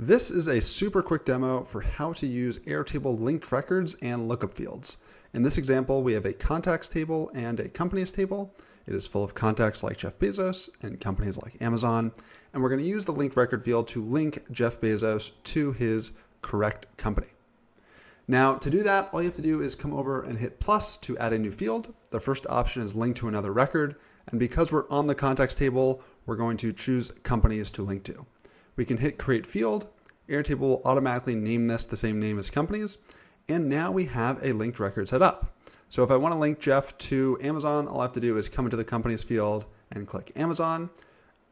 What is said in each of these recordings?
This is a super quick demo for how to use Airtable linked records and lookup fields. In this example, we have a contacts table and a companies table. It is full of contacts like Jeff Bezos and companies like Amazon. And we're going to use the linked record field to link Jeff Bezos to his correct company. Now, to do that, all you have to do is come over and hit plus to add a new field. The first option is link to another record. And because we're on the contacts table, we're going to choose companies to link to. We can hit create field. Airtable will automatically name this the same name as companies. And now we have a linked record set up. So if I want to link Jeff to Amazon, all I have to do is come into the companies field and click Amazon.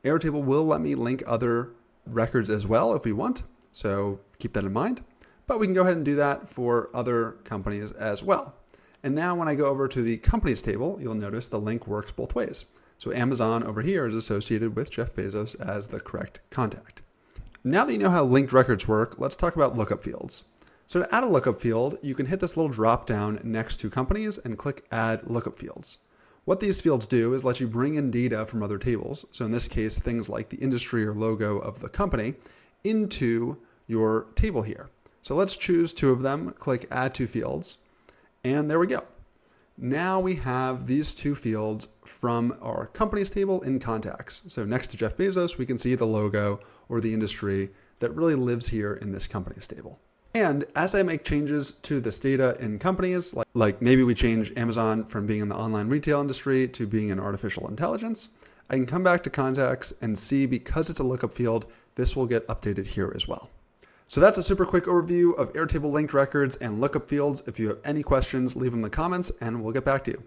Airtable will let me link other records as well if we want. So keep that in mind. But we can go ahead and do that for other companies as well. And now when I go over to the companies table, you'll notice the link works both ways. So Amazon over here is associated with Jeff Bezos as the correct contact. Now that you know how linked records work, let's talk about lookup fields. So to add a lookup field, you can hit this little drop down next to companies and click add lookup fields. What these fields do is let you bring in data from other tables. So in this case, things like the industry or logo of the company into your table here. So let's choose two of them, click add two fields, and there we go. Now we have these two fields from our companies table in contacts. So next to Jeff Bezos, we can see the logo or the industry that really lives here in this companies table. And as I make changes to this data in companies, like maybe we change Amazon from being in the online retail industry to being in artificial intelligence, I can come back to contacts and see, because it's a lookup field, this will get updated here as well. So that's a super quick overview of Airtable linked records and lookup fields. If you have any questions, leave them in the comments and we'll get back to you.